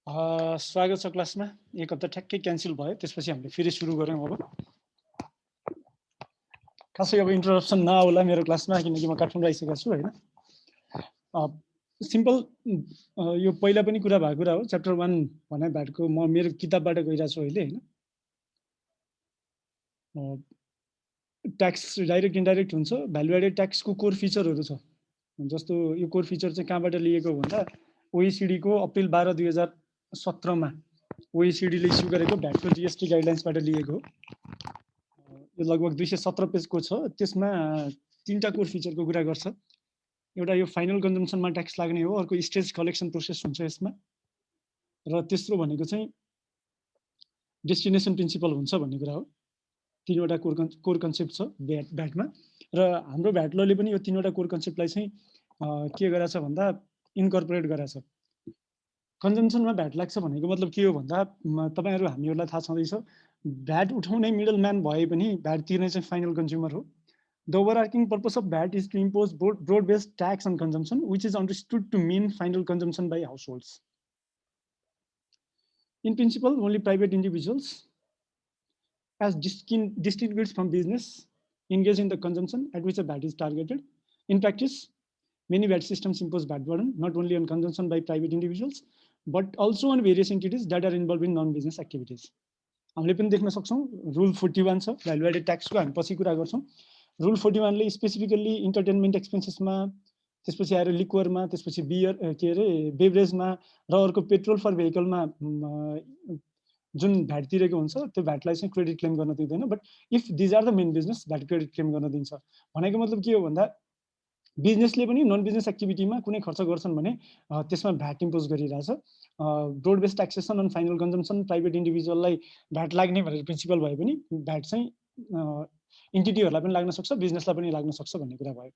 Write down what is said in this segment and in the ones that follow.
स्वागत छ क्लासमा। एक हप्ता ठ्याक्कै क्यान्सल भयो, त्यसपछि हामीले फेरि सुरु गऱ्यौँ। अब खासै अब इन्टरप्सन नआउला मेरो क्लासमा, किनकि म काठमाडौँ आइसकेको छु होइन। सिम्पल यो पहिला पनि कुरा भएको कुरा हो। च्याप्टर 1 भने भ्याटको म मेरो किताबबाट गइरहेको छु अहिले होइन। ट्याक्स डाइरेक्ट इन्डाइरेक्ट हुन्छ। भ्यालु एडेड ट्याक्सको कोर फिचरहरू छ। जस्तो यो कोर फिचर चाहिँ कहाँबाट लिएको भन्दा OECD को अप्रिल 12, 2017 मा OECD ले इस्यु गरेको भ्याटको जीएसटी गाइडलाइन्सबाट लिएको हो। यो लगभग 217 पेजको छ। त्यसमा 3टा कोर फिचरको कुरा गर्छ। एउटा यो फाइनल कन्जम्सनमा ट्याक्स लाग्ने हो, अर्को स्टेज कलेक्सन प्रोसेस हुन्छ यसमा, र तेस्रो भनेको चाहिँ डेस्टिनेसन प्रिन्सिपल हुन्छ भन्ने कुरा हो। 3वटा कोर कन्सेप्ट छ भ्याटमा, र हाम्रो भ्याट लले पनि यो 3वटा कोर कन्सेप्टलाई चाहिँ के गरेछ भन्दा इन्कर्पोरेट गरेछ। कन्जम्सनमा भ्याट लाग्छ भनेको मतलब के हो भन्दा तपाईहरु हामीहरुलाई थाहा छँदैछ, भ्याट उठाउने मिडल म्यान भए पनि भ्याट तिर्ने चाहिँ फाइनल कन्ज्युमर हो। The overarching purpose of VAT is to impose broad based tax on consumption which is understood to mean final consumption by households. In principle, only private individuals as distinguished from business engage in the consumption at which a VAT is targeted. In practice, many VAT systems impose VAT burden not only on consumption by private individuals but also on various entities that are involved in non-business activities. हामीले पनि देख्न सक्छौं rule 41 छ value added ट्याक्सको, हामी पछि कुरा गर्छौं। Rule 41 ले स्पेसिफिकली इन्टरटेनमेन्ट एक्सपेन्सेसमा, त्यसपछि आएर लिक्वरमा, त्यसपछि बियर के अरे बेभरेजमा, र अर्को पेट्रोल फर भेहिकलमा जुन भ्याट तिरेको हुन्छ त्यो भ्याटलाई चाहिँ क्रेडिट क्लेम गर्न दिँदैन। But if these are the main business VAT credit claim गर्न दिन्छ। भनेको मतलब के हो भन्दा बिजनेसले पनि नन बिजनेस एक्टिभिटीमा कुनै खर्च गर्छन् भने त्यसमा भ्याट इम्पोज गरिरहेछ। Broad based taxation on final consumption private इन्डिभिजुअललाई भ्याट लाग्ने भनेर प्रिन्सिपल भए पनि भ्याट चाहिँ इन्टिटीहरूलाई पनि लाग्न सक्छ, बिजनेसलाई पनि लाग्न सक्छ भन्ने कुरा भयो।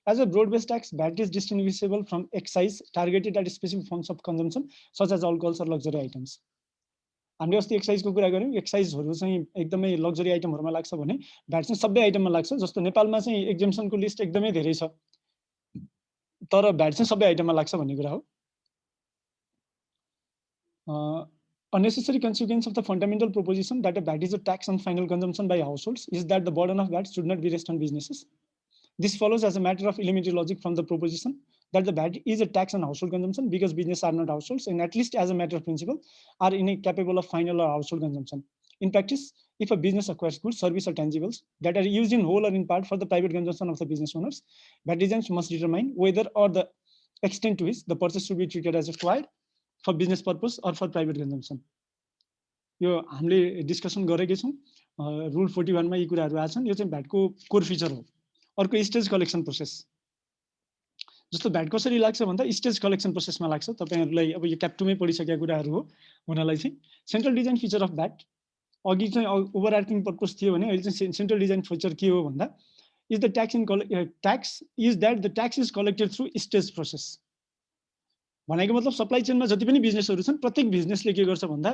As a broad-based tax, VAT is distinguishable from excise targeted at specific forms of consumption, such as alcohols or luxury items. हामीले अस्ति एक्साइजको कुरा गर्यौं। एक्साइजहरू चाहिँ एकदमै लग्जरी आइटमहरुमा लाग्छ भने भ्याट चाहिँ सबै आइटममा लाग्छ। जस्तो नेपालमा चाहिँ एक्जम्पसनको लिस्ट एकदमै धेरै छ, तर भ्याट चाहिँ सबै आइटममा लाग्छ भन्ने कुरा हो। Unnecessary consequence of the fundamental proposition that a VAT is a tax on final consumption by households is that the burden of VAT should not be rest on businesses. This follows as a matter of elementary logic from the proposition that the VAT is a tax on household consumption because businesses are not households and at least as a matter of principle are incapable of final or household consumption. In practice, if a business acquires goods, services or tangibles that are used in whole or in part for the private consumption of the business owners, VAT regimes must determine whether or the extent to which the purchase should be treated as acquired for business purpose or for private consumption. यो हामीले discussion गरेकै छौं। Rule 41 मा यी कुराहरु आछन्। यो चाहिँ भ्याटको core feature हो। अर्को स्टेज कलेक्सन प्रोसेस। जस्तो भ्याट कसरी लाग्छ भन्दा स्टेज कलेक्सन प्रोसेसमा लाग्छ। तपाईहरुलाई अब यो क्याप 2 मै पढिसकेका कुराहरु हो। हुनलाई चाहिँ central design feature of VAT अघि चाहिँ ओभरआर्चिङ पर्पस थियो भने अहिले चाहिँ सेन्ट्रल डिजाइन फिचर के हो भन्दा is the tax is that the tax is collected through stage process. भनेको मतलब सप्लाई चेनमा जति पनि बिजनेसहरु छन् प्रत्येक बिजनेसले के गर्छ भन्दा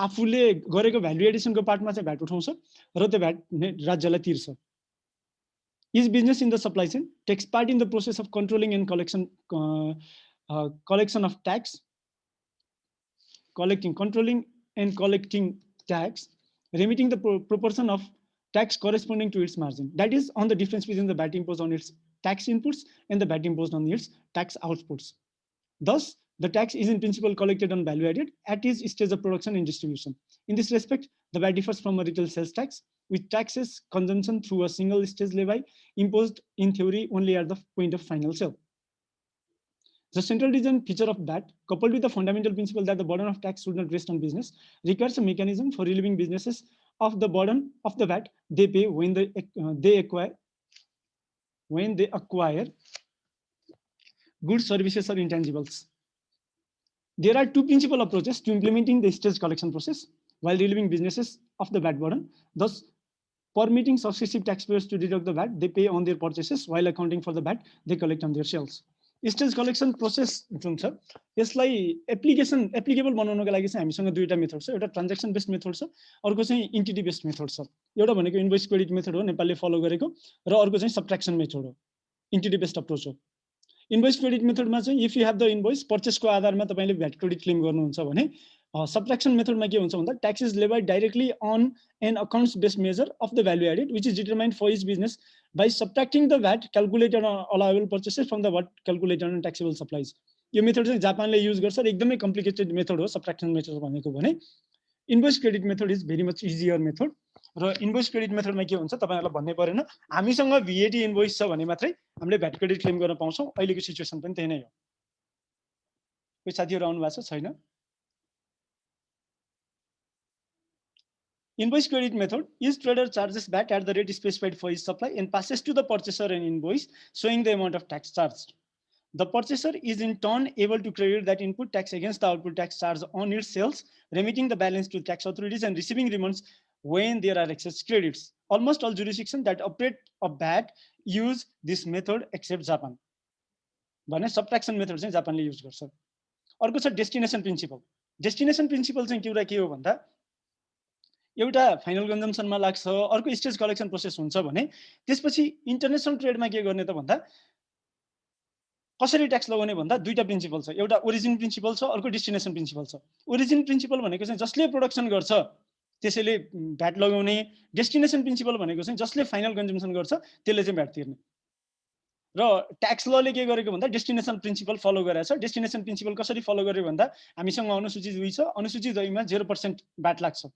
आफूले गरेको भ्यालु एडिसनको पार्टमा चाहिँ भ्याट उठाउँछ र त्यो भ्याट राज्यलाई तिर्छ। Each business in the supply chain takes part in the process of controlling and collection of tax, controlling and collecting tax, remitting the proportion of tax corresponding to its margin. That is on the difference between the VAT imposed on its tax inputs and the VAT imposed on its tax outputs. Thus, the tax is in principle collected on value added at its stage of production and distribution. In this respect, the VAT differs from a retail sales tax, which taxes consumption through a single stage levy imposed in theory only at the point of final sale. The central design feature of VAT, coupled with the fundamental principle that the burden of tax should not rest on business, requires a mechanism for relieving businesses of the burden of the VAT they pay when they acquire goods, services, or intangibles. There are two principal approaches to implementing the stage collection process while relieving businesses of the VAT burden, thus permitting successive taxpayers to deduct the VAT they pay on their purchases while accounting for the VAT they collect on their sales. Stage collection process जुन छ यसलाई applicable बनाउनको लागि चाहिँ हामीसँग दुईटा method छ। एउटा ट्रान्ज्याक्सन बेस्ड मेथड छ, अर्को चाहिँ एन्टिटी बेस्ड मेथड छ। एउटा भनेको इन्भोइस क्रेडिट मेथड हो नेपालले फलो गरेको, र अर्को चाहिँ सब्ट्र्याक्सन मेथड हो, एन्टिटी बेस्ड अप्रोच हो। इन्भोइस क्रेडिट मेथडमा चाहिँ if you have the invoice पर्चेसको आधारमा तपाईँले भ्याट क्रेडिट क्लेम गर्नुहुन्छ भने सबट्र्याक्सन मेथडमा के हुन्छ भन्दा tax is levied directly on an accounts based measure of the value added which is determined for each business by subtracting the VAT calculated on allowable purchases from the VAT calculated on taxable supplies. यो method चाहिँ जापानले use गर्छ र एकदमै complicated method हो सबट्र्याक्सन method भनेको भने। Invoice credit method is very much easier method र इन्भोइस क्रेडिट मेथडमा के हुन्छ तपाईँहरूलाई भन्नै परेन, हामीसँग भिएटी इन्भोइस छ भने मात्रै हामीले भ्याट क्रेडिट क्लेम गर्न पाउँछौँ। अहिलेको सिचुएसन पनि त्यही नै हो। कोही साथीहरू आउनु भएको छ छैन? Invoice credit method is trader charges VAT at the rate specified for his supply and passes to the purchaser an invoice showing the amount of tax charged. The purchaser is in turn able to credit that input tax against the output tax charge on its sales, remitting the balance to tax authorities and receiving refunds when there are excess credits. Almost all jurisdictions that operate a VAT use this method except Japan. भने subtraction method चाहिँ जापानले use गर्छ। अर्को छ destination principal. Destination principal चाहिँ कुरा के हो भन्दा एउटा फाइनल कन्जम्सनमा लाग्छ, अर्को स्टेज कलेक्सन प्रोसेस हुन्छ भने त्यसपछि इन्टरनेसनल ट्रेडमा के गर्ने त भन्दा कसरी ट्याक्स लगाउने भन्दा दुईटा प्रिन्सिपल छ, एउटा ओरिजिन प्रिन्सिपल छ, अर्को डेस्टिनेसन प्रिन्सिपल छ। ओरिजिन प्रिन्सिपल भनेको चाहिँ जसले प्रोडक्सन गर्छ त्यसैले भ्याट लगाउने, डेस्टिनेसन प्रिन्सिपल भनेको चाहिँ जसले फाइनल कन्जम्सन गर्छ त्यसले चाहिँ भ्याट तिर्ने। र ट्याक्स लले के गरेको भन्दा डेस्टिनेसन प्रिन्सिपल फलो गरेछ। डेस्टिनेसन प्रिन्सिपल कसरी फलो गर्यो भन्दा हामीसँग अनुसूची 2 छ, अनुसूची 2 मा 0% भ्याट लाग्छ।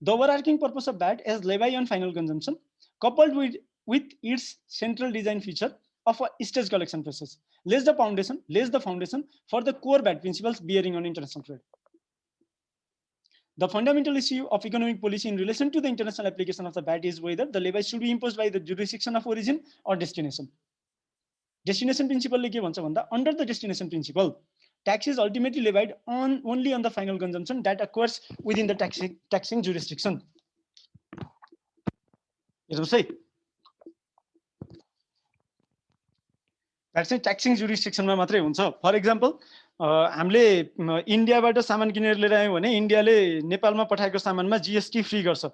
The overarching purpose of VAT is levy on final consumption, coupled with its central design feature of a stage collection process, lays the foundation for the core VAT principles bearing on international trade. The fundamental issue of economic policy in relation to the international application of the VAT is whether the levy should be imposed by the jurisdiction of origin or destination. Destination principle के भन्छ भन्दा under the destination principle, tax is ultimately levied only on the final consumption that occurs within the taxing jurisdiction. हेर्नुस् है, चाहिँ taxing जुरिस्डिक्सनमा मात्रै हुन्छ। For example हामीले इन्डियाबाट सामान किनेर लिएर आयौँ भने इन्डियाले नेपालमा पठाएको सामानमा जीएसटी फ्री गर्छ,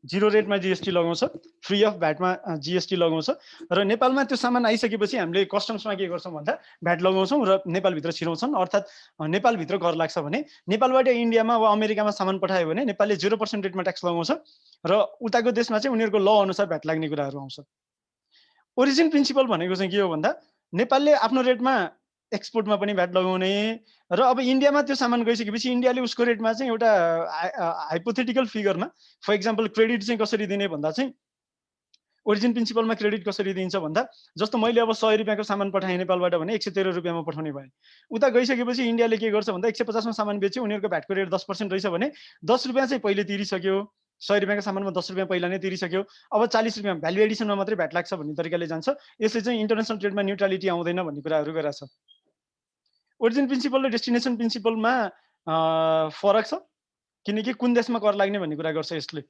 0 रेटमा जीएसटी लगाउँछ, फ्री अफ भ्याटमा जीएसटी लगाउँछ र नेपालमा त्यो सामान आइसकेपछि हामीले कस्टम्समा के गर्छौँ भन्दा भ्याट लगाउँछौँ र नेपालभित्र छिराउँछन्। अर्थात् नेपालभित्र कर लाग्छ भने नेपालबाट इन्डियामा वा अमेरिकामा सामान पठायो भने नेपालले 0% रेटमा ट्याक्स लगाउँछ र उताको देशमा चाहिँ उनीहरूको ल अनुसार भ्याट लाग्ने कुराहरू आउँछ। ओरिजिन प्रिन्सिपल भनेको चाहिँ के हो भन्दा नेपालले आफ्नो रेटमा एक्सपोर्टमा पनि भ्याट लगाउने र अब इन्डियामा त्यो सामान गइसकेपछि इन्डियाले उसको रेटमा चाहिँ एउटा हाइपोथेटिकल फिगरमा, फर एक्जाम्पल क्रेडिट चाहिँ कसरी दिने भन्दा चाहिँ ओरिजिन प्रिन्सिपलमा क्रेडिट कसरी दिन्छ भन्दा जस्तो मैले अब 100 रुपियाँको सामान पठाएँ नेपालबाट भने 113 रुपियाँमा पठाउने भए, उता गइसकेपछि इन्डियाले के गर्छ भन्दा 150 मा सामान बेच्यो, उनीहरूको भ्याटको रेट 10% रहेछ भने 10 रुपियाँ चाहिँ पहिले तिरिसक्यो, 100 रुपियाँको सामानमा 10 रुपियाँ पहिला नै तिरिसक्यो, अब 40 रुपियाँ भ्यालु एडिसनमा मात्रै भ्याट लाग्छ भन्ने तरिकाले जान्छ। यसले चाहिँ इन्टरनेसनल ट्रेडमा न्युट्रालिटी आउँदैन भन्ने कुराहरू गरेछ। ओरिजिन प्रिन्सिपल र डेस्टिनेसन प्रिन्सिपलमा फरक छ किनकि कुन देशमा कर लाग्ने भन्ने कुरा गर्छ यसले।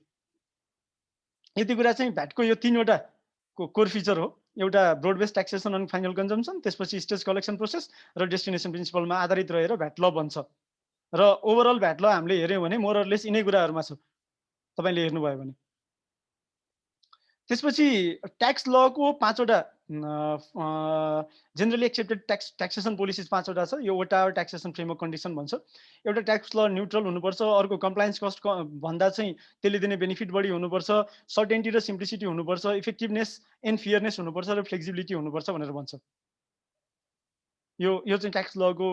यति कुरा चाहिँ भ्याटको यो 3वटा कोर फिचर हो, एउटा broad based taxation on final consumption, त्यसपछि स्टेज कलेक्सन प्रोसेस र डेस्टिनेसन प्रिन्सिपलमा आधारित रहेर भ्याट ल बन्छ। र ओभरअल भ्याट ल हामीले हेर्यौँ भने मोरलेस यिनै कुराहरूमा छ तपाईले हेर्नुभयो भने। त्यसपछि ट्याक्स लको 5वटा जेनरली एक्सेप्टेड ट्याक्सेसन पोलिसिज 5वटा छ। यो ओटावा ट्याक्सेसन फ्रेमवर्क कन्डिसन भन्छ। एउटा ट्याक्स ल न्युट्रल हुनुपर्छ, अर्को कम्प्लायन्स कस्ट भन्दा चाहिँ त्यसले दिने बेनिफिट बढी हुनुपर्छ, सर्टेन्टी र सिम्प्लिसिटी हुनुपर्छ, इफेक्टिभनेस एन्ड फेयरनेस हुनुपर्छ र फ्लेक्सिबिलिटी हुनुपर्छ भनेर भन्छ। यो चाहिँ ट्याक्स लको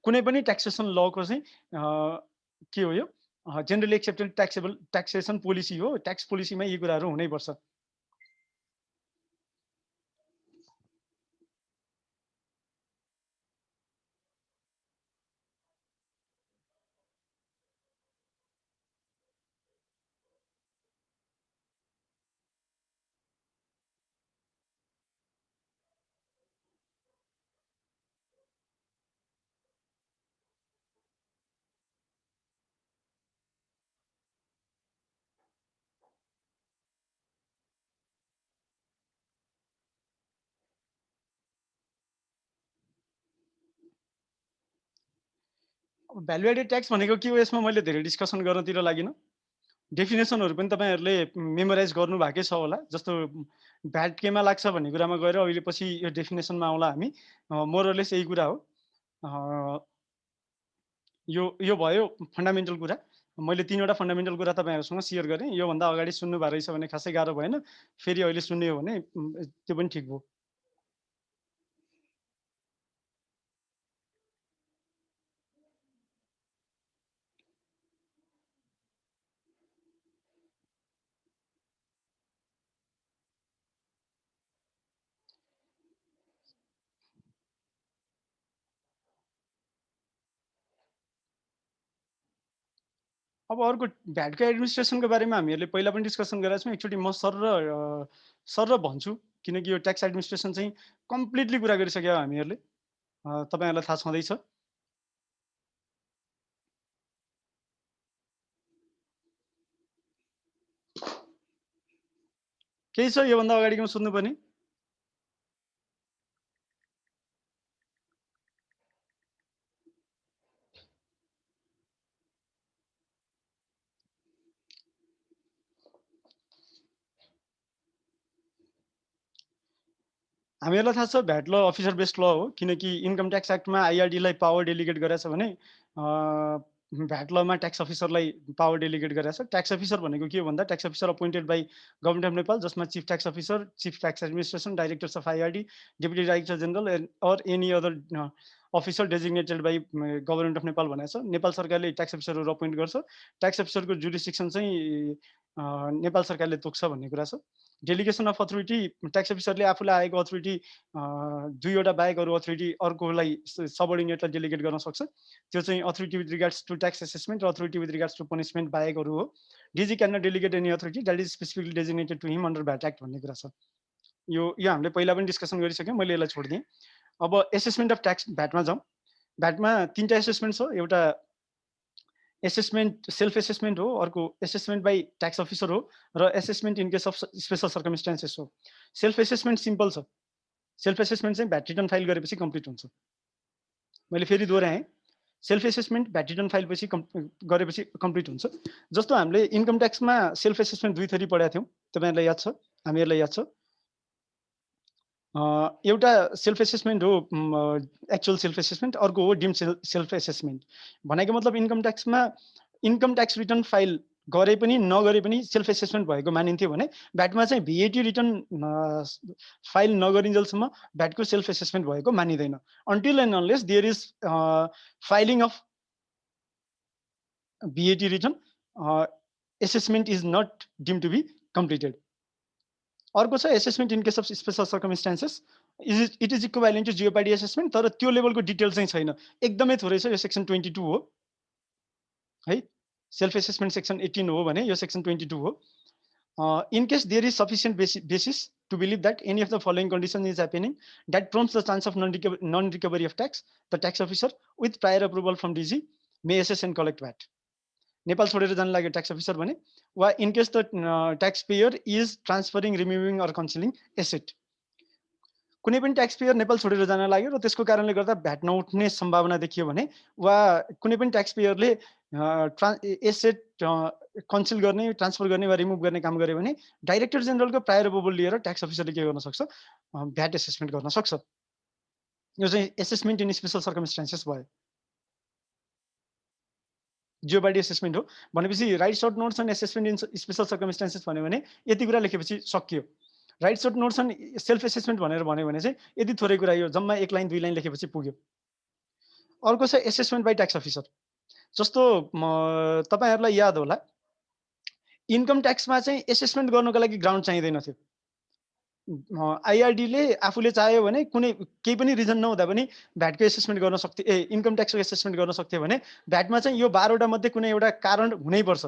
कुनै पनि ट्याक्सेसन लको चाहिँ के हो, यो जेनरली एक्सेप्टेड ट्याक्सेसन पोलिसी हो। ट्याक्स पोलिसीमा यी कुराहरू हुनैपर्छ। भ्यालु एडेड ट्याक्स भनेको के हो, यसमा मैले धेरै डिस्कसन गर्नतिर लागिन। डेफिनेसनहरु पनि तपाईहरुले मेमोराइज गर्नु भएकै छ होला। जस्तो भ्याट केमा लाग्छ भन्ने कुरामा गएर अहिले पछि यो डेफिनेसनमा आउला हामी। मोरलेस यही कुरा हो। यो भयो फन्डामेन्टल कुरा। मैले 3 वटा फन्डामेन्टल कुरा तपाईहरुसँग शेयर गरेँ। यो भन्दा अगाडि सुन्नु भए रहेछ भने खासै गाह्रो भएन। फेरि अहिले सुन्ने हो भने त्यो पनि ठीक भयो। अब अर्को भ्याटको एडमिनिस्ट्रेसनको बारेमा हामीहरूले पहिला पनि डिस्कसन गरेका छौँ। एकचोटि म सर भन्छु, किनकि यो ट्याक्स एडमिनिस्ट्रेसन चाहिँ कम्प्लिटली कुरा गरिसक्यो हामीहरूले। तपाईहरुलाई थाहा छँदैछ। केही छ योभन्दा अगाडिको सोध्नुपर्ने? हामीहरूलाई थाहा छ भ्याट ल अफिसर बेस्ड ल हो, किनकि इन्कम ट्याक्स एक्टमा आइआरडीलाई पावर डेलिगेट गरेको छ भने भ्याट लमा ट्याक्स अफिसरलाई पावर डेलिगेट गरेको छ। ट्याक्स अफिसर भनेको के हो भन्दा tax officer appointed by government of Nepal, जसमा chief tax officer, chief tax administration, directors of IRD, deputy director general or any other officer designated by government of Nepal भनेको छ। नेपाल सरकारले ट्याक्स अफिसरहरू अपोइन्ट गर्छ। ट्याक्स अफिसरको जुरिस्डिक्सन चाहिँ नेपाल सरकारले तोक्छ भन्ने कुरा छ। डेलिगेसन अफ अथोरिटी, ट्याक्स अफिसरले आफूलाई आएको अथोरिटी 2 वटा बाहेक अरू अथोरिटी अर्कोलाई सबअर्डिनेटलाई डेलिगेट गर्न सक्छ। त्यो चाहिँ authority with regards to tax assessment र authority with regards to punishment बाहेक अरू हो। DG can not delegate any authority that is specifically designated to him under VAT act भन्ने कुरा छ। यो हामीले पहिला पनि डिस्कसन गरिसक्यौँ, मैले यसलाई छोडिदिएँ। अब एसेसमेन्ट अफ ट्याक्स भ्याटमा जाउँ। भ्याटमा 3टा एसेसमेन्ट छ। एउटा एसेसमेन्ट सेल्फ एसेसमेन्ट हो, अर्को एसेसमेन्ट बाई ट्याक्स अफिसर हो, र assessment in case of special circumstances हो। सेल्फ एसेसमेन्ट सिम्पल छ। सेल्फ एसेसमेन्ट चाहिँ भ्याट रिटर्न फाइल गरेपछि कम्प्लिट हुन्छ। मैले फेरि दोहोऱ्याएँ, self assessment VAT return file पछि गरेपछि कम्प्लिट हुन्छ। जस्तो हामीले इन्कम ट्याक्समा सेल्फ एसेसमेन्ट 2 थरी पढेका थियौँ, तपाईहरुलाई याद छ, हामीहरूलाई याद छ। एउटा सेल्फ एसेसमेन्ट हो एक्चुअल सेल्फ एसेसमेन्ट, अर्को हो डिम सेल्फ एसेसमेन्ट। भनेको मतलब इन्कम ट्याक्समा इन्कम ट्याक्स रिटर्न फाइल गरे पनि नगरे पनि सेल्फ एसेसमेन्ट भएको मानिन्थ्यो भने भ्याटमा चाहिँ भ्याट रिटर्न फाइल नगरिन्जेलसम्म भ्याटको सेल्फ एसेसमेन्ट भएको मानिँदैन, until and unless there is filing of VAT return assessment is not deem to be completed. अर्को छ assessment in case of special circumstances, it is equivalent to jeopardy assessment, तर त्यो लेभलको detail चाहिँ छैन, एकदमै थोरै छ। यो सेक्सन 22 हो है। सेल्फ एसेसमेन्ट सेक्सन 18 हो भने यो सेक्सन 22 हो। In case there is sufficient basis to believe that any of the following condition is happening that prompts the chance of non-recovery of tax, the tax officer with prior approval from DG may assess and collect VAT. Nepal छोडेर जान लाग्यो tax officer भने, वा in case the tax payer is transferring, removing or concealing asset. कुनै पनि tax pair Nepal छोडेर जान लाग्यो र त्यसको कारणले गर्दा भ्याट नउठ्ने सम्भावना देखियो भने, वा कुनै पनि ट्याक्स पेयरले एसेट कन्सिल गर्ने, ट्रान्सफर गर्ने वा रिमुभ गर्ने काम गर्यो भने डाइरेक्टर जेनरलको प्रायर अप्रुभल लिएर ट्याक्स अफिसरले के गर्न सक्छ, भ्याट एसेसमेन्ट गर्न सक्छ। यो चाहिँ एसेसमेन्ट इन स्पेसल सर्कमस्टान्सेस भयो। जियोपार्डी एसेसमेन्ट हो भनेपछि write short notes and assessment in special circumstances भन्यो भने यति कुरा लेखेपछि सकियो। Write short notes and self assessment भनेर भन्यो भने चाहिँ यति थोरै कुरा, यो जम्मा 1 लाइन 2 लाइन लेखेपछि पुग्यो। अर्को छ एसेसमेन्ट बाई ट्याक्स अफिसर। जस्तो तपाईहरुलाई याद होला, इन्कम ट्याक्समा चाहिँ एसेसमेन्ट गर्नको लागि ग्राउन्ड चाहिँदैन थियो। आइआरडीले आफूले चाह्यो भने कुनै केही पनि रिजन नहुँदा पनि भ्याटको एसेसमेन्ट गर्न सक्थे, इन्कम ट्याक्सको एसेसमेन्ट गर्न सक्थ्यो भने भ्याटमा चाहिँ यो 12 वटा मध्ये कुनै एउटा कारण हुनैपर्छ,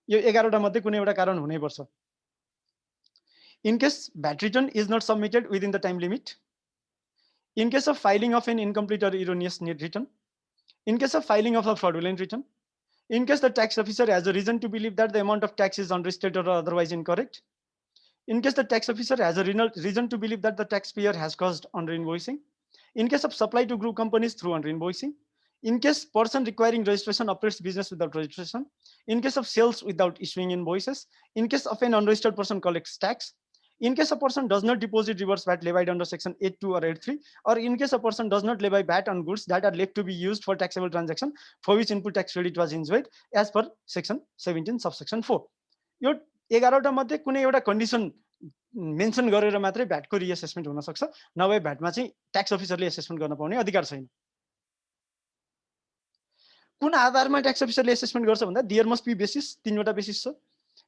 यो 11 वटा मध्ये कुनै एउटा कारण हुनैपर्छ। In case VAT return is not submitted within the time limit, in case of filing of an incomplete or erroneous return, in case of filing of a fraudulent return, in case the tax officer has a reason to believe that the amount of tax is unrestated or otherwise incorrect, in case the tax officer has a reason to believe that the taxpayer has caused under invoicing, in case of supply to group companies through under invoicing, In case person requiring registration operates business without registration, in case of sales without issuing invoices, in case of an unregistered person collects tax, in case a person does not deposit reverse VAT levied under section 8.2 or 8.3, or in case a person does not levy VAT on goods that are left to be used for taxable transaction for which input tax credit was enjoyed as per section 17 subsection 4. यो 11 मध्ये कुनै एउटा condition mention गरेर मात्रै भ्याटको रिएसेसमेन्ट हुन सक्छ, नभए भ्याटमा चाहिँ ट्याक्स अफिसरले एसेसमेन्ट गर्न पाउने अधिकार छैन। कुन आधारमा ट्याक्स अफिसरले एसेसमेन्ट गर्छ भन्दा देयर मस्ट बी बेसिस, तीनवटा बेसिस छ।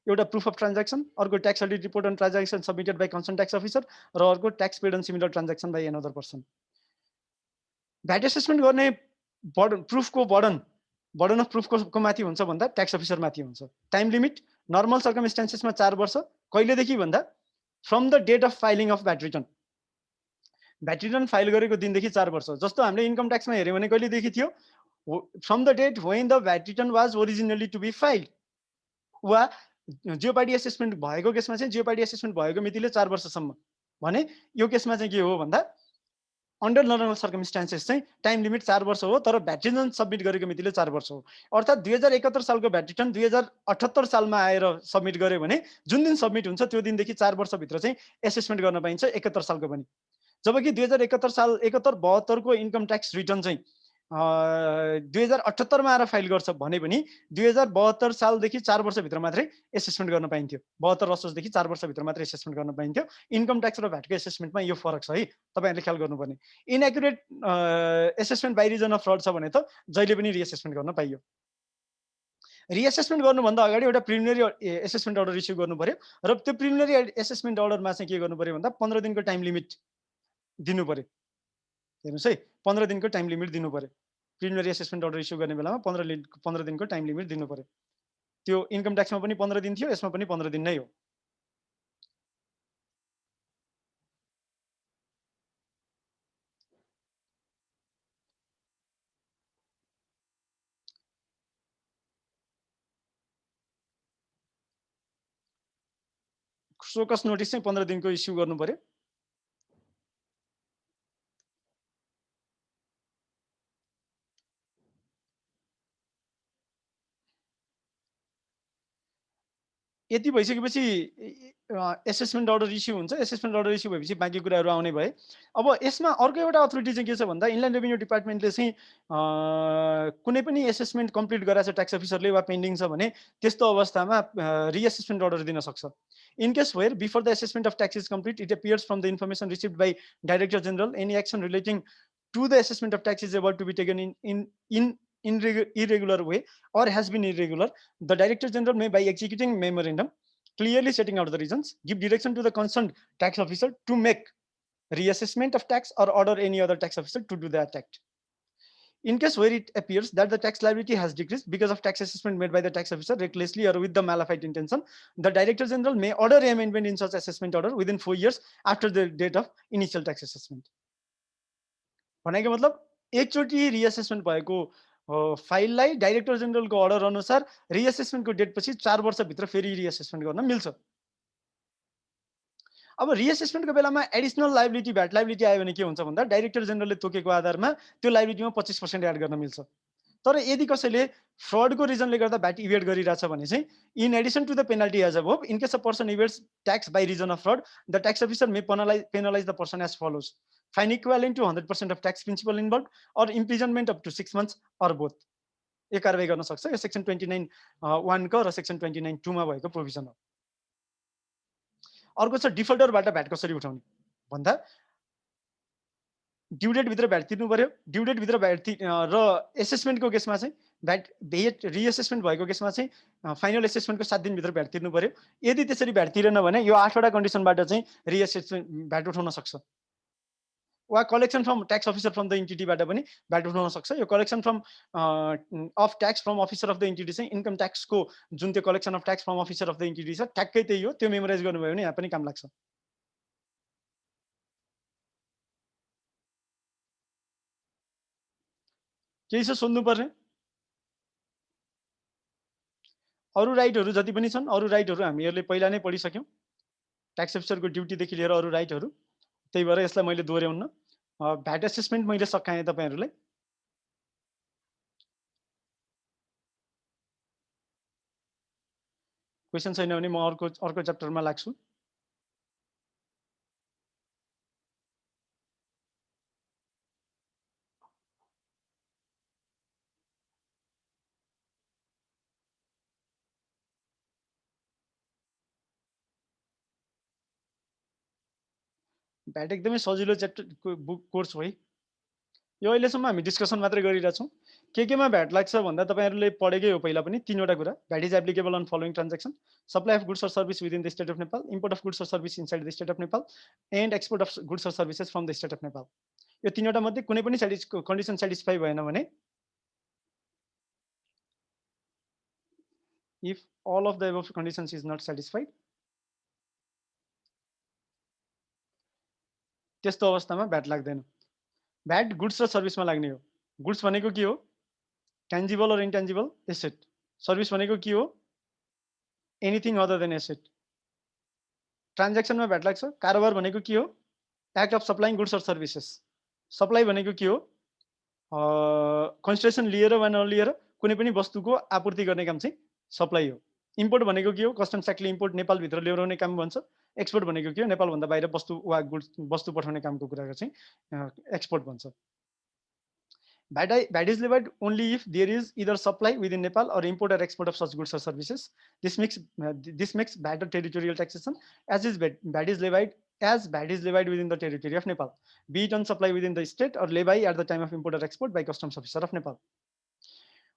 एउटा प्रुफ अफ ट्रान्ज्याक्सन, अर्को tax audit report on transaction submitted by concern tax officer, र अर्को tax paid on similar transaction by another person. VAT assessment गर्ने प्रुफको बर्डन अफ प्रुफको माथि हुन्छ भन्दा ट्याक्स अफिसर माथि हुन्छ। टाइम लिमिट नर्मल सर्कमस्टान्सेसमा 4 वर्ष, कहिलेदेखि भन्दा from the date of filing of VAT return. VAT return file गरेको दिनदेखि 4 वर्ष। जस्तो हामीले इन्कम ट्याक्समा हेऱ्यौँ भने कहिलेदेखि थियो, from the date when the VAT return was originally to be filed, वा जियोपार्डी एसेसमेन्ट भएको केसमा चाहिँ जियोपार्डी एसेसमेन्ट भएको मितिले 4 वर्षसम्म भने यो केसमा चाहिँ के हो भन्दा अन्डर नर्मल सर्कमस्टान्सेस चाहिँ टाइम लिमिट 4 वर्ष हो, तर भ्याट रिटर्न सबमिट गरेको मितिले 4 वर्ष हो। अर्थात् 2071 सालको भ्याट रिटर्न 2078 सालमा आएर सबमिट गर्यो भने जुन दिन सबमिट हुन्छ त्यो दिनदेखि 4 वर्षभित्र चाहिँ एसेसमेन्ट गर्न पाइन्छ 71 सालको पनि। जबकि 2071 साल 71-72 को इन्कम ट्याक्स रिटर्न चाहिँ 2078 मा आएर फाइल गर्छ भने पनि 2072 सालदेखि 4 वर्षभित्र मात्रै एसेसमेन्ट गर्न पाइन्थ्यो। 72 असोजदेखि 4 वर्षभित्र मात्रै एसेसमेन्ट गर्न पाइन्थ्यो। इन्कम ट्याक्स र भ्याटको एसेसमेन्टमा यो फरक छ है, तपाईहरुले ख्याल गर्नुपर्ने। Inaccurate assessment by reason of fraud छ भने त जहिले पनि रिएसेसमेन्ट गर्न पाइयो। रिएसेसमेन्ट गर्नुभन्दा अगाडि एउटा प्रिलिमिनरी एसेसमेन्ट अर्डर इस्यु गर्नु पर्यो, र त्यो प्रिलिमिनरी एसेसमेन्ट अर्डरमा चाहिँ के गर्नु पर्यो भन्दा 15 दिनको टाइम लिमिट दिनु पर्यो। हेर्नुस् है, 15 दिनको टाइम लिमिट दिनु पर्यो। प्रिलिमिनरी एसेसमेन्ट अर्डर इस्यु गर्ने बेलामा 15 दिनको टाइम लिमिट दिनु पर्यो। त्यो इन्कम ट्याक्समा पनि 15 दिन थियो, यसमा पनि 15 दिन नै हो। सोकस नोटिस चाहिँ 15 दिनको इस्यु गर्नु पर्यो। यति भइसकेपछि एसेसमेन्ट अर्डर इस्यु हुन्छ। एसेसमेन्ट अर्डर इस्यु भएपछि बाँकी कुराहरू आउने भए। अब यसमा अर्को एउटा अथोरिटी चाहिँ के छ भन्दा इनल्यान्ड रेभिन्यू डिपार्टमेन्टले चाहिँ कुनै पनि एसेसमेन्ट कम्प्लिट गराएको छ ट्याक्स अफिसरले वा पेन्डिङ छ भने त्यस्तो अवस्थामा रिएसेसमेन्ट अर्डर दिन सक्छ। In case where before the assessment of tax is complete it appears from the information received by Director General any action relating to the assessment of tax is about to be taken in irregular way or has been irregular, the Director General may, by executing memorandum clearly setting out the reasons, give direction to the concerned tax officer to make reassessment of tax or order any other tax officer to do that act. In case where it appears that the tax liability has decreased because of tax assessment made by the tax officer recklessly or with the malafide intention, the Director General may order amendment in such assessment order within 4 years after the date of initial tax assessment. भनेको मतलब एकचोटी रिएसेसमेन्ट भएको फाइललाई director जेनरलको order अनुसार रिएसेसमेन्टको date पछि 4 वर्षभित्र फेरि रिएसेसमेन्ट गर्न मिल्छ। अब रिएसेसमेन्टको बेलामा एडिसनल लायबिलिटी भ्याट लायबिलिटी आयो भने के हुन्छ भन्दा डाइरेक्टर जेनरलले तोकेको आधारमा त्यो लायबिलिटीमा 25% एड गर्न मिल्छ। तर यदि कसैले फ्रडको रिजनले गर्दा भ्याट इभेड गरिरहेछ भने चाहिँ in addition to the penalty as above in case a person evades tax by reason of fraud the tax officer may penalize the person as follows fine equivalent to 100% of tax principal involve or imprisonment up to 6 months or both. यो कारबाही गर्न सक्छ। यो section 29(1) को र section 29(2) मा भएको provision हो। अर्को छ डिफल्टरबाट भ्याट कसरी उठाउने भन्दा ड्यू डेट भित्र भ्याट तिर्नु पर्यो। ड्यू डेट भित्र भ्याट र एसेसमेन्टको केसमा चाहिँ भ्याट रिएसेसमेन्ट भएको केसमा चाहिँ फाइनल एसेसमेन्टको 7 दिनभित्र भ्याट तिर्नु पर्यो। यदि त्यसरी भ्याट तिरेन भने यो 8 वटा कन्डिसनबाट चाहिँ रिएसेसमेन्ट भ्याट उठाउन सक्छ। वा collection from tax officer from the इन्टिटीबाट पनि भ्याट उठाउन सक्छ। यो collection from of tax from officer of the entity चाहिँ इन्कम ट्याक्सको जुन त्यो collection of tax from officer of the entity छ ठ्याक्कै त्यही हो। त्यो मेमोराइज गर्नुभयो भने यहाँ पनि काम लाग्छ। केही छ सोध्नु पर्ने? अरु राइटहरु जति पनि छन् अरु राइटहरु हामीहरुले पहिला नै पढिसक्यौं। ट्याक्स अफिसरको ड्युटीदेखि लिएर अरु राइटहरु, त्यही भएर यसलाई मैले दोहोर्याउन्न। भ्याट एसेसमेन्ट मैले सकाएँ तपाईहरुलाई। क्वेसन छैन भने म अर्को च्याप्टरमा लाग्छु। भ्याट एकदमै सजिलो च्याप्टर बुक कोर्स हो है। यो अहिलेसम्म हामी डिस्कसन मात्रै गरिरहेछौँ। केमा भ्याट लाग्छ भन्दा तपाईँहरूले पढेकै हो पहिला पनि 3वटा कुरा। VAT is applicable on following transaction, supply of goods or service within the state of Nepal, import of goods or service inside the state of Nepal, and export of goods or services from the state of Nepal. यो 3वटा मध्ये कुनै पनि condition satisfy भएन भने, if all of the above conditions is not satisfied, त्यस्तो अवस्थामा VAT लाग्दैन। भ्याट गुड्स र सर्भिसमा लाग्ने हो। गुड्स भनेको के हो? Tangible or intangible asset. Service भनेको के हो? Anything other than asset. ट्रान्ज्याक्सनमा भ्याट लाग्छ। कारोबार भनेको के हो? Act of supplying goods or services. Supply भनेको के हो? कन्स्ट्रक्सन लिएर वा नलिएर कुनै पनि वस्तुको आपूर्ति गर्ने काम चाहिँ सप्लाई हो। इम्पोर्ट भनेको के हो? कस्टम्स एक्टले इम्पोर्ट नेपालभित्र ल्याउने काम भन्छ। एक्सपोर्ट भनेको के हो? नेपालभन्दा बाहिर वस्तु वा गुड्स वस्तु पठाउने कामको कुराको चाहिँ एक्सपोर्ट भन्छ। VAT is levied only if there is either supply within Nepal or import or export of such goods or services. This makes VAT a territorial taxation, as VAT is levied within the territory of Nepal, be it on supply within the state or levy at the time of import or export by customs officer of Nepal.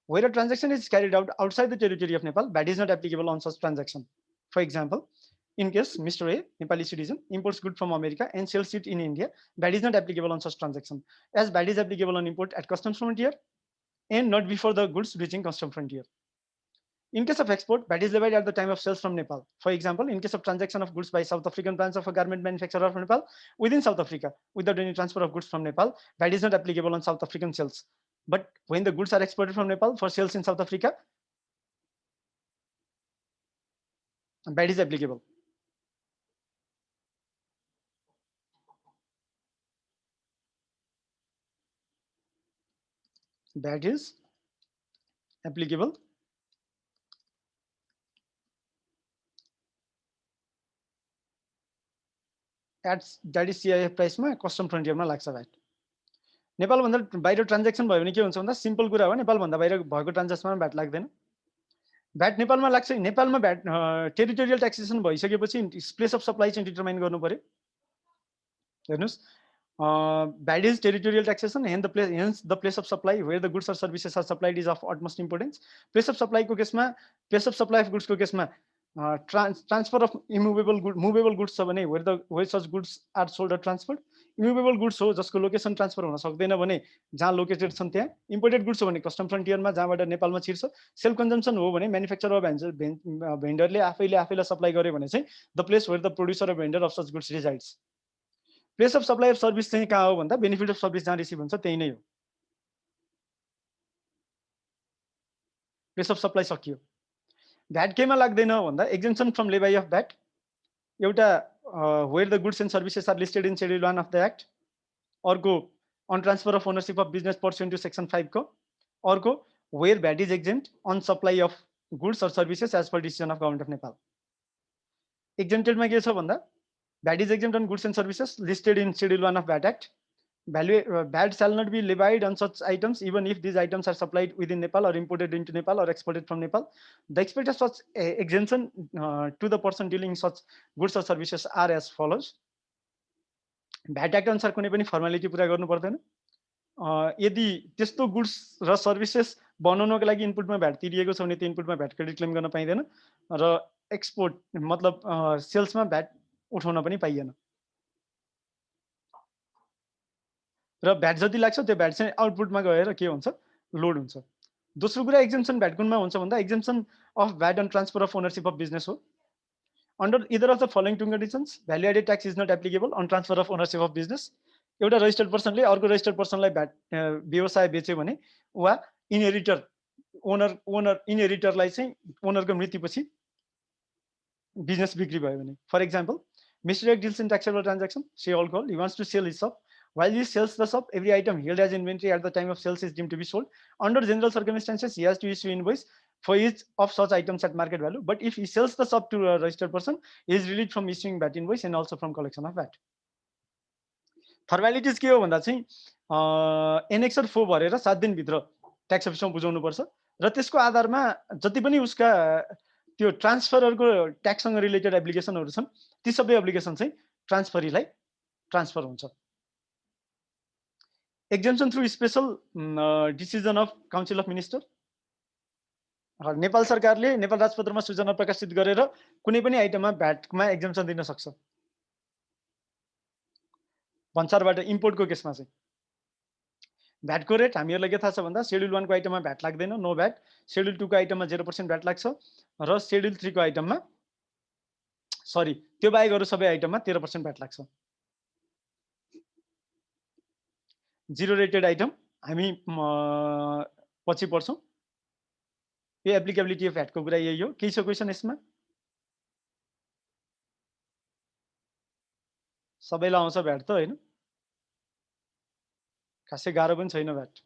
Where a transaction is carried out outside the territory of Nepal, VAT is not applicable on such transaction. For example, in case Mr. A, Nepali citizen, imports good from America and sells it in India, VAT is not applicable on such transaction, as VAT is applicable on import at customs frontier and not before the goods reaching customs frontier. In case of export, VAT is levied at the time of sales from Nepal. For example, in case of transaction of goods by South African branch of a garment manufacturer of Nepal within South Africa, without any transfer of goods from Nepal, VAT is not applicable on South African sales. But when the goods are exported from Nepal for sales in South Africa, VAT is applicable. VAT is applicable at that is CIF price मा custom फ्रन्टियरमा लाग्छ VAT. नेपालभन्दा बाहिर transaction भयो भने के हुन्छ भन्दा simple कुरा हो, नेपालभन्दा बाहिर भएको ट्रान्ज्याक्सनमा भ्याट लाग्दैन। भ्याट नेपालमा लाग्छ। नेपालमा भ्याट टेरिटोरियल ट्याक्सेसन भइसकेपछि प्लेस अफ सप्लाई चाहिँ डिटरमाइन गर्नु पर्यो। हेर्नुस्, VAT is territorial taxation and hence the place of supply where the goods or services are supplied is of utmost importance. Place of supply को केसमा, place of supply of goods को केसमा transfer of movable goods छ भने where such goods are sold or transferred. Immovable goods हो जसको location transfer हुन सक्दैन भने जहाँ लोकेटेड छन् त्यहाँ। इम्पोर्टेड गुड्स हो भने कस्टम फ्रन्टियरमा जहाँबाट नेपालमा छिर्छ। सेल्फ कन्जम्सन हो भने म्यानुफ्याक्चर वा भेन्डरले आफैलाई सप्लाई गर्यो भने चाहिँ the place where the producer or vendor of such goods resides. Place of supply of service चाहिँ कहाँ हो भन्दा बेनिफिट अफ सर्भिस जहाँ रिसिभ हुन्छ त्यही नै हो। प्लेस अफ सप्लाई सकियो। भ्याट केमा लाग्दैन भन्दा exemption from levy of VAT, एउटा where the goods and services are listed in schedule 1 of the act, अर्को on transfer of ownership of business pursuant to section 5 को, अर्को where VAT is exempt on supply of goods or services as per decision of government of Nepal. एक्जेम्प्टेडमा के छ भन्दा VAT is exempt on goods and services listed in Schedule 1 of VAT Act. VAT shall not be levied on such items even if these items are supplied within Nepal or imported into Nepal or exported from Nepal. The extent of such exemption to the person dealing such goods or services are as follows. VAT Act अनुसार कुनै पनि formality पुरा गर्नु पर्दैन। यदि त्यस्तो goods र services बनाउनको लागि इनपुटमा भ्याट तिरिएको छ भने त्यो इनपुटमा भ्याट क्रेडिट क्लेम गर्न पाइँदैन र एक्सपोर्ट मतलब सेल्समा भ्याट उठाउन पनि पाइएन र भ्याट जति लाग्छ त्यो भ्याट चाहिँ आउटपुटमा गएर के हुन्छ, लोड हुन्छ। दोस्रो कुरा एक्जेम्पसन भ्याट कुनमा हुन्छ भन्दा exemption of VAT on transfer of ownership of business हो। Under either of the following two conditions value added tax is not applicable on transfer of ownership of business. एउटा रजिस्टर्ड पर्सनले अर्को रजिस्टर्ड पर्सनलाई भ्याट व्यवसाय बेच्यो भने वा इनहेरिटरलाई चाहिँ ओनरको मृत्युपछि बिजनेस बिक्री भयो भने। For example, Mr. X deals in taxable transaction, say alcohol, he wants to sell his shop. While he sells the shop, every item held as inventory at the time of sales is deemed to be sold. Under general circumstances, he has to issue invoice for each of such items at market value, but if he sells the sub to a registered person, he is relieved from issuing VAT invoice and also from collection of VAT. Formalities के हो भन्दा चाहिँ annexure 4 भरेर 7 दिनभित्र tax अफिसमा बुझाउनुपर्छ र त्यसको आधारमा जति पनि उसका त्यो ट्रान्सफरहरुको ट्याक्ससँग रिलेटेड एप्लिकेसनहरु छन् ती सबै एप्लिकेसन चाहिँ ट्रान्सफरीलाई ट्रान्सफर हुन्छ। Exemption through special decision of council of minister, Nepal सरकारले नेपाल राजपत्रमा सूचना प्रकाशित गरेर कुनै पनि आइटममा भ्याटमा एक्जम्पसन दिन सक्छ। भन्सारबाट इम्पोर्टको केसमा चाहिँ भ्याटको रेट हामीहरुलाई के थाहा छ भन्दा शेड्युल 1 को आइटममा भ्याट लाग्दैन, नो भ्याट। शेड्युल 2 को आइटममा 0% भ्याट लाग्छ र शेड्युल 3 को आइटममा सरी त्यो बाहेक अरु सबै आइटममा 13% भ्याट लाग्छ। जीरो रेटेड आइटम हामी पछि पढ्छौं। यो एप्लिकेबिलिटी अफ भ्याटको कुरा यही हो। के छ क्वेशन यसमा? सबैलाई आउँछ भ्याट त हैन? खासै गाह्रो पनि छैन भ्याट।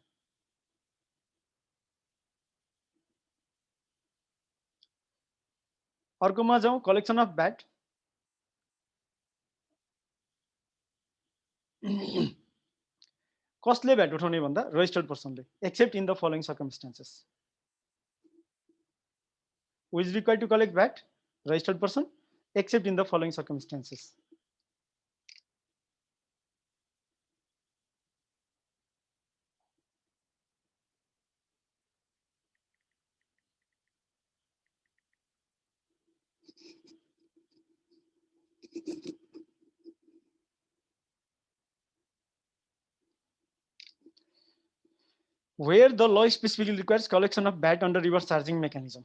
अर्कोमा जाउँ, कलेक्सन अफ भ्याट। कसले भ्याट उठाउने भन्दा रजिस्टर्ड पर्सनले, except in the following circumstances. Who is required to collect VAT? Registered person, except in the following circumstances. Where the law specifically requires collection of VAT under reverse charging mechanism.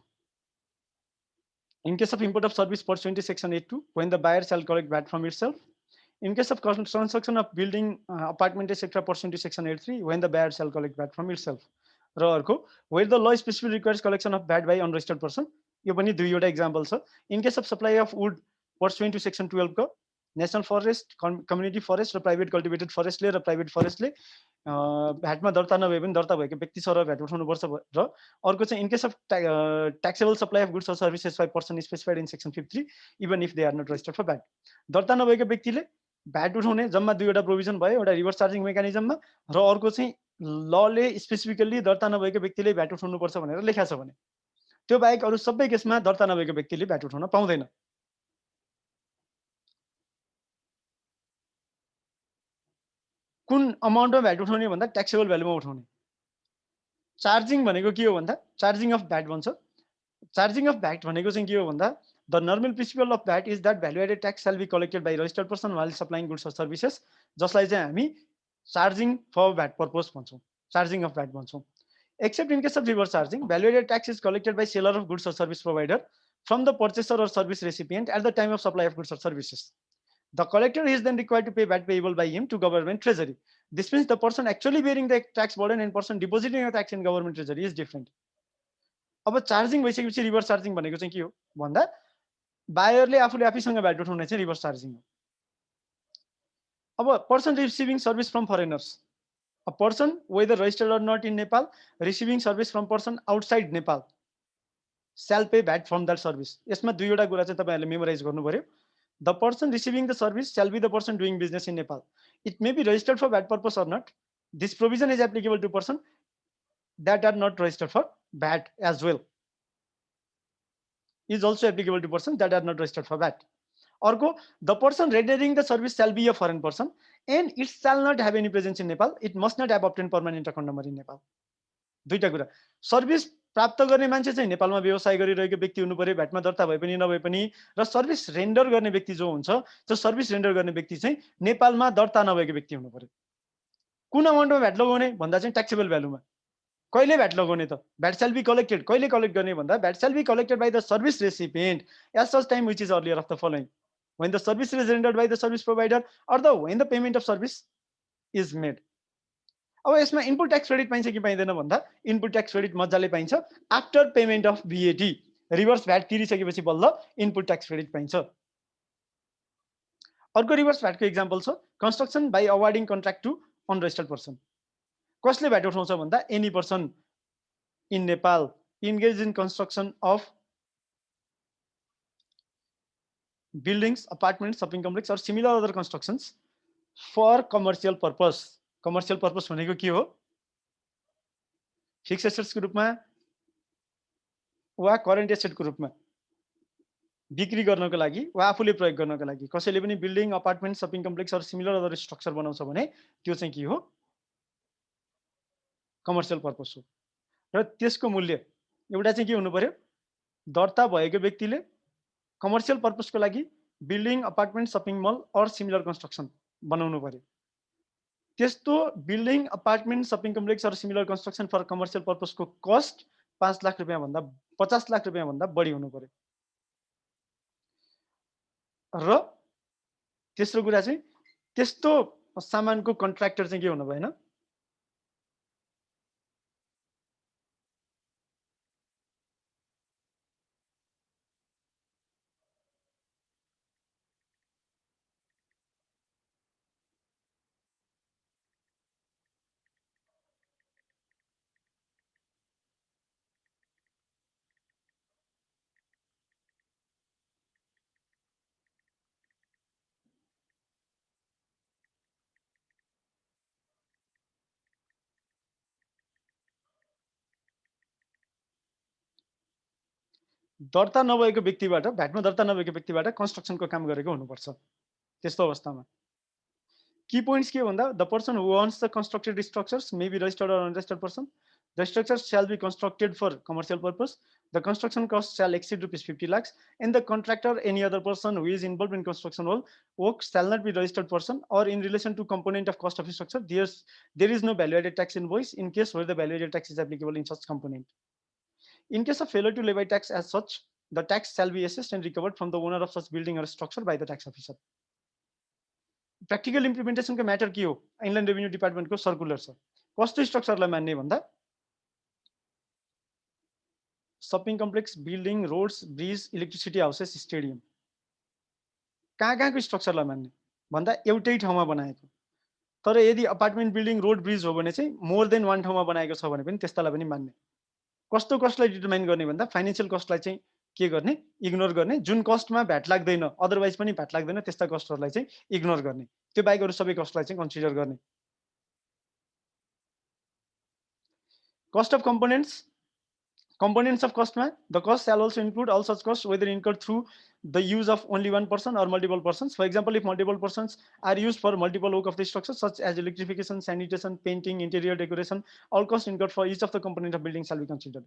In case of import of service pursuant to section 8.2, when the buyer shall collect VAT from itself. In case of construction of building, apartment, etc. pursuant to section 8.3, when the buyer shall collect VAT from itself. र अर्को, where the law specifically requires collection of VAT by unregistered person. यो पनि दुईवटा example छ। In case of supply of wood pursuant to section 12 को national forest, community forest र private cultivated फरेस्टले र private फरेस्टले भ्याटमा दर्ता नभए पनि दर्ता भएको व्यक्ति सर भ्याट उठाउनुपर्छ। र अर्को चाहिँ in case of taxable supply of goods or services by person specified in section 53 even if they are not registered for VAT. दर्ता नभएको व्यक्तिले भ्याट उठाउने जम्मा दुईवटा प्रोभिजन भयो, एउटा रिभर्स चार्जिङ मेकानिजममा र अर्को चाहिँ लले स्पेसिफिकली दर्ता नभएको व्यक्तिले भ्याट उठाउनुपर्छ भनेर लेखा छ भने, त्यो बाहेक अरु सबै केसमा दर्ता नभएको व्यक्तिले भ्याट उठाउन पाउँदैन। कुन अमाउन्टमा भ्याट उठाउने भन्दा ट्याक्सेबल भ्यालुमा उठाउने। चार्जिङ भनेको के हो भन्दा चार्जिङ अफ भ्याट भन्छ। चार्जिङ अफ भ्याट भनेको चाहिँ के हो भन्दा the normal principle of VAT is that value added tax shall be collected by registered person while supplying goods or services, जसलाई चाहिँ हामी चार्जिङ फर भ्याट पर्पस भन्छौँ, चार्जिङ अफ भ्याट भन्छौँ। Except in case of reverse charging, value added tax is collected by seller of goods or service provider from the पर्चेसर or service recipient at the time of supply of goods or services. The collector is then required to pay VAT payable by him to government treasury. This means the person actually bearing the tax burden and person depositing the tax in government treasury is different. अब charging भइसकेपछि reverse charging भनेको चाहिँ के हो भन्दा बायरले आफूले आफैसँग VAT उठाउने चाहिँ रिभर्स चार्जिङ हो। अब person receiving service from foreigners, a person whether registered or not in Nepal receiving service from person outside Nepal shall pay VAT from that service। यसमा दुईवटा कुरा चाहिँ तपाईहरुले मेमोराइज गर्नु पर्यो। The person receiving the service shall be the person doing business in Nepal. It may be registered for VAT purpose or not. This provision is applicable to person that are not registered for VAT as well. Is also applicable to person that are not registered for VAT. Orko, the person rendering the service shall be a foreign person and it shall not have any presence in Nepal. It must not have obtained permanent account number in Nepal. दुईटा कुरा, service प्राप्त गर्ने मान्छे चाहिँ नेपालमा व्यवसाय गरिरहेको व्यक्ति हुनु पर्यो, भ्याटमा दर्ता भए पनि नभए पनि, र सर्भिस रेन्डर गर्ने व्यक्ति जो हुन्छ, त्यो सर्भिस रेन्डर गर्ने व्यक्ति चाहिँ नेपालमा दर्ता नभएको व्यक्ति हुनु पर्यो। कुन अमाउन्टमा भ्याट लगाउने भन्दा चाहिँ ट्याक्सेबल भ्यालुमा। कहिले भ्याट लगाउने त? भ्याट शैल बी कलेक्टेड, कहिले कलेक्ट गर्ने भन्दा VAT shall be collected by the service recipient at such time which is earlier of the following, when the service is rendered by the service provider or the when the payment of service is made. अब यसमा input tax credit पाइन्छ कि पाइँदैन भन्दा input tax credit मजाले पाइन्छ after payment of VAT, reverse VAT तिरिसकेपछि बल्ल इनपुट ट्याक्स क्रेडिट पाइन्छ। अर्को रिभर्स भ्याटको एक्जाम्पल छ construction by awarding contract to unregistered person. कसले भ्याट उठाउँछ भन्दा any person in Nepal engaged in construction of buildings, apartments, shopping complex or similar other constructions for commercial purpose. Commercial purpose भनेको के हो? फिक्स एसेट्सको रूपमा वा करेन्ट एसेटको रूपमा बिक्री गर्नको लागि वा आफूले प्रयोग गर्नको लागि कसैले पनि building, apartment, shopping complex or similar other structure बनाउँछ भने त्यो चाहिँ के हो? कमर्सियल पर्पस हो। र त्यसको मूल्य एउटा चाहिँ के हुनु पर्यो? दर्ता भएको व्यक्तिले कमर्सियल पर्पसको लागि building, apartment, shopping mall or similar construction बनाउनु पर्यो। त्यस्तो building, apartment, shopping complex or similar construction for commercial पर्पसको कस्ट 5 लाख रुपियाँ भन्दा 50 लाख रुपियाँ भन्दा बढी हुनु पर्यो। र तेस्रो कुरा चाहिँ त्यस्तो सामानको कन्ट्र्याक्टर चाहिँ के हुनु भएन? दर्ता नभएको व्यक्तिबाट, भ्याटमा दर्ता नभएको व्यक्तिबाट कन्स्ट्रक्सनको काम गरेको हुनुपर्छ। त्यस्तो अवस्थामा की पोइन्ट्स के भन्दा the person who owns the constructed structures may be registered or unregistered person. The structures shall be constructed for commercial purpose. The construction cost shall exceed rupees 50 lakhs and the contractor any other person who is involved in construction work shall not be registered person or in relation to component of cost of structure there is no value added tax invoice in case where the value added tax is applicable in such component. In case of failure to levy tax as such, the tax shall be assessed and recovered from the owner of such building or structure by the tax officer. Practical implementation का matter के हो? Inland revenue डिपार्टमेन्टको circular छ। कस्तो स्ट्रक्चरलाई मान्ने भन्दा shopping complex, building, roads, bridge, electricity houses, stadium कहाँको स्ट्रक्चरलाई मान्ने भन्दा एउटै ठाउँमा बनाएको। तर यदि अपार्टमेन्ट, बिल्डिङ, रोड, ब्रिज हो भने चाहिँ मोर देन वान ठाउँमा बनाएको छ भने पनि त्यस्तालाई पनि मान्ने। कस्तो कस्टलाई डिटरमाइन गर्ने भन्दा फाइनेन्शियल कस्टलाई चाहिँ के गर्ने? इग्नोर गर्ने। जुन कस्टमा भ्याट लाग्दैन, अदरवाइज पनि भ्याट लाग्दैन त्यस्ता कस्टहरूलाई चाहिँ इग्नोर गर्ने। त्यो बाहेक अरू सबै कस्टलाई चाहिँ कन्सिडर गर्ने। Cost of components of cost में the cost shall also include all such costs whether incurred through the use of only one person or multiple persons. For example, if multiple persons are used for multiple work of the structure such as electrification, sanitation, painting, interior decoration, all costs incurred for each of the component of building shall be considered.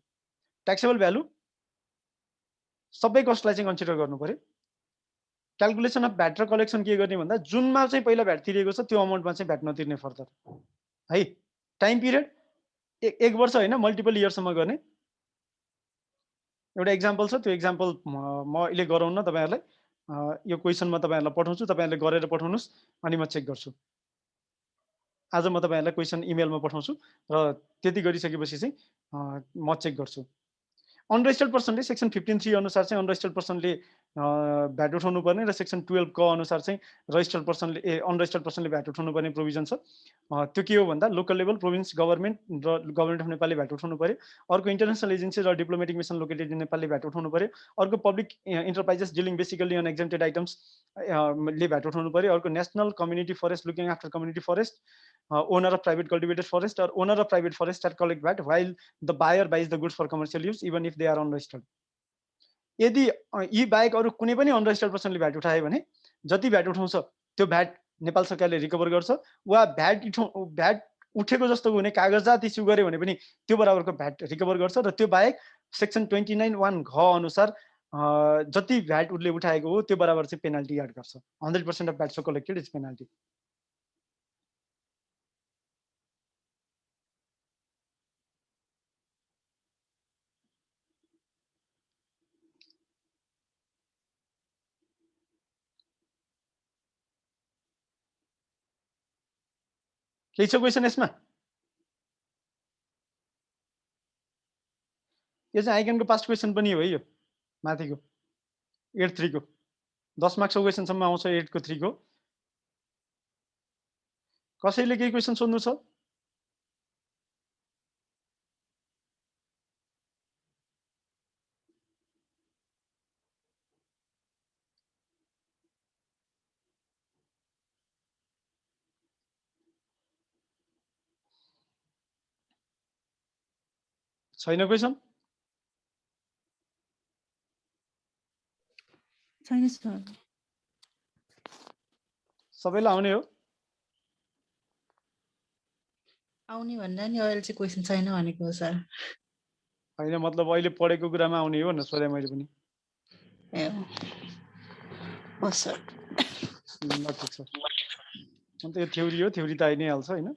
Taxable value सबै कस्टलाई चाहिँ consider गर्नु पर्यो। Calculation of VAT र collection के गर्ने भन्दा जुनमा चाहिँ पहिला भ्याट तिरेको छ त्यो अमाउन्टमा चाहिँ भ्याट नतिर्ने फर्दर है। टाइम पिरियड एक वर्ष होइन मल्टिपल इयरसम्म गर्ने। एउटा एक्जाम्पल छ, त्यो एक्जाम्पल म अहिले गराउन तपाईहरुलाई यो क्वेशन म तपाईहरुलाई पठाउँछु, तपाईहरुले गरेर पठाउनुस् अनि म चेक गर्छु। आज म तपाईहरुलाई क्वेशन इमेलमा पठाउँछु र त्यति गरिसकेपछि चाहिँ म चेक गर्छु। अनरजिस्टर्ड पर्सनले सेक्सन 15(3) अनुसार चाहिँ अनरजिस्टर्ड पर्सनले भ्याट उठाउनु पर्ने र सेक्सन 12 क अनुसार चाहिँ रजिस्टर्ड पर्सनले अनरजिस्टर्ड पर्सनले भ्याट उठाउनु पर्ने प्रोभिजन छ। त्यो के हो भन्दा लोकल लेभल, प्रोभिन्स, गभर्नमेन्ट र गभर्नमेन्ट अफ नेपालले भ्याट उठाउनु पर्यो। अर्को इन्टरनेशनल एजेन्सी र डिप्लोमेटिक मिसन लोकेटेड इन नेपालले भ्याट उठाउनु पर्यो। अर्को public enterprises dealing basically on exempted items ले भ्याट उठाउनु पर्यो। अर्को national community forest looking after community forest, owner of private cultivated forest or owner of private forest shall collect VAT while the buyer buys the goods for commercial use even if they are unregistered. यदि यी बाहेक अरू कुनै पनि unregistered पर्सनले VAT उठायो भने जति भ्याट उठाउँछ त्यो भ्याट नेपाल सरकारले रिकभर गर्छ वा भ्याट उठेको जस्तो हुने कागजात इस्यु गर्यो भने पनि त्यो बराबरको भ्याट रिकभर गर्छ। र त्यो बाहेक सेक्सन 29(1) घ अनुसार जति भ्याट उसले उठाएको हो त्यो बराबर चाहिँ पेनाल्टी एड गर्छ। 100% of VAT so collected is penalty. केही छ क्वेशन यसमा? यो चाहिँ आइकनको पास्ट क्वेशन पनि हो है, यो माथिको 8(3) को 10 मार्क्सको क्वेशनसम्म आउँछ 8 को 3 को। कसैले केही क्वेशन सोध्नु छ? छैन क्वेसन? छैन सर। सबैलाई आउने हो? आउने भन्दा नि अहिले चाहिँ क्वेसन छैन भनेको हो सर। होइन मतलब अहिले पढेको कुरामा आउने हो भनेर सोधेँ मैले पनि। ए हो सर। ल ठिक छ। अन्त यो थ्योरी हो, थ्योरी त आइ नै हाल्छ होइन?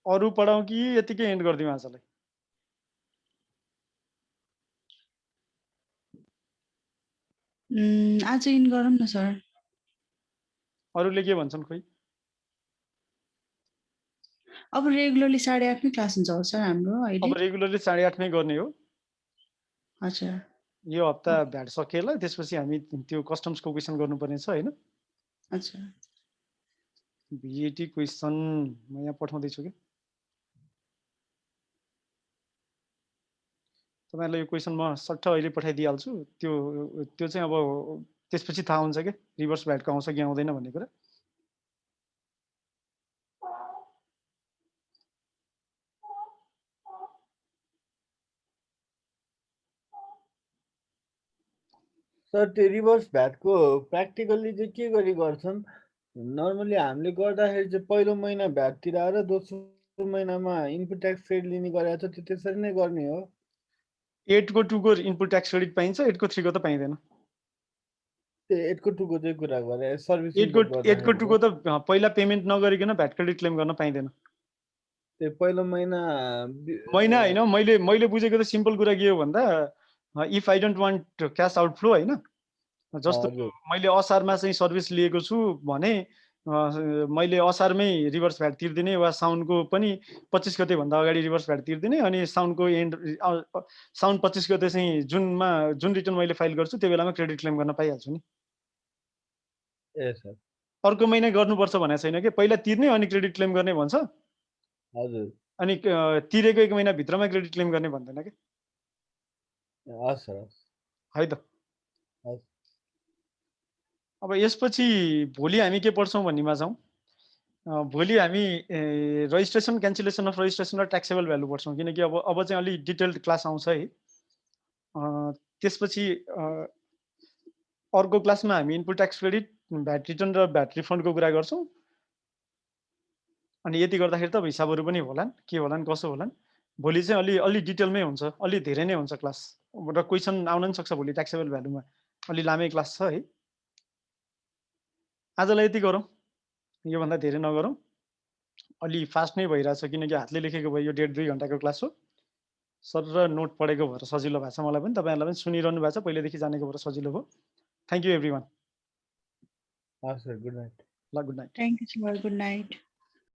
अरू पढाउँ कि यतिकै एन्ड गरिदिउँ आजलाई? आज इन गरौँ न सर। अरूले के भन्छन् खोइ? अब रेगुलरली 8:30 मै क्लास हुन्छ हो सर हाम्रो अहिले? अब रेगुलरली 8:30 मै गर्ने हो। हजुर। यो हप्ता भ्याट सकिएला, त्यसपछि हामी त्यो कस्टम्सको क्वेसन गर्नुपर्ने छ होइन? हजुर। भिएटी क्वेसन म यहाँ पठाउँदैछु कि तपाईँलाई यो क्वेसन म सट्ट अहिले पठाइदिइहाल्छु। त्यो चाहिँ अब त्यसपछि थाहा हुन्छ कि रिभर्स भ्याटको आउँछ कि आउँदैन भन्ने कुरा। सर त्यो रिभर्स भ्याटको प्र्याक्टिकल्ली चाहिँ के गरी गर्छन्? नर्मली हामीले गर्दाखेरि चाहिँ पहिलो महिना भ्याट तिराएर दोस्रो महिनामा इनपुट ट्याक्स क्रेडिट लिने गरेको छ, त्यो त्यसरी नै गर्ने हो? 8 को 2 को इनपुट ट्याक्स क्रेडिट पाइन्छ, 8 को 3 को त पाइँदैन। त्यो 8 को 2 को चाहिँ कुरा गरे, सर्भिस 8 को 2 को त पहिला पेमेन्ट नगरिकन भ्याट क्रेडिट क्लेम गर्न पाइँदैन। त्यो पहिलो महिना होइन, मैले बुझेको त सिम्पल कुरा के हो भन्दा, if I don't want cash outflow होइन, जस्तो मैले असारमा चाहिँ सर्भिस लिएको छु भने मैले असारमै रिभर्स भ्याट तिर्दिने वा साउनको पनि 25 गते भन्दा अगाडि रिभर्स भ्याट तिर्दिने, अनि साउनको साउन 25 गते चाहिँ जुन रिटर्न मैले फाइल गर्छु त्यो बेलामा क्रेडिट क्लेम गर्न पाइहाल्छु नि। ए सर। अर्को महिना गर्नुपर्छ भनेको छैन कि, पहिला तिर्ने अनि क्रेडिट क्लेम गर्ने भन्छ। हजुर। अनि तिरेको 1 महिनाभित्रमा क्रेडिट क्लेम गर्ने भन्दैन कि। हस् सर, है त। अब यसपछि भोलि हामी के पढ्छौँ भन्नेमा जाउँ। भोलि हामी रजिस्ट्रेसन, क्यान्सलेसन अफ रजिस्ट्रेसन र ट्याक्सेबल भ्यालु पढ्छौँ, किनकि अब चाहिँ अलि डिटेल्ड क्लास आउँछ है। त्यसपछि अर्को क्लासमा हामी input tax credit, VAT return र भ्याट रिफन्डको कुरा गर्छौँ। अनि यति गर्दाखेरि त हिसाबहरू पनि होलान्, के होलान् कसो होलान्। भोलि चाहिँ अलि डिटेलमै हुन्छ, अलि धेरै नै हुन्छ क्लास, र क्वेसन आउन पनि सक्छ भोलि ट्याक्सेबल भ्यालुमा। अलि लामै क्लास छ है। आजलाई यति गरौँ, योभन्दा धेरै नगरौँ। अलि फास्ट नै भइरहेछ किनकि हातले लेखेको भए यो 1.5-2 घन्टाको क्लास हो। सर र नोट पढेको भएर सजिलो भएको छ मलाई पनि, तपाईँहरूलाई पनि सुनिरहनु भएको छ पहिलेदेखि जानेको भएर सजिलो भयो। Thank you everyone. हस् सर, गुड नाइट। ल good night. Thank you sir, good night.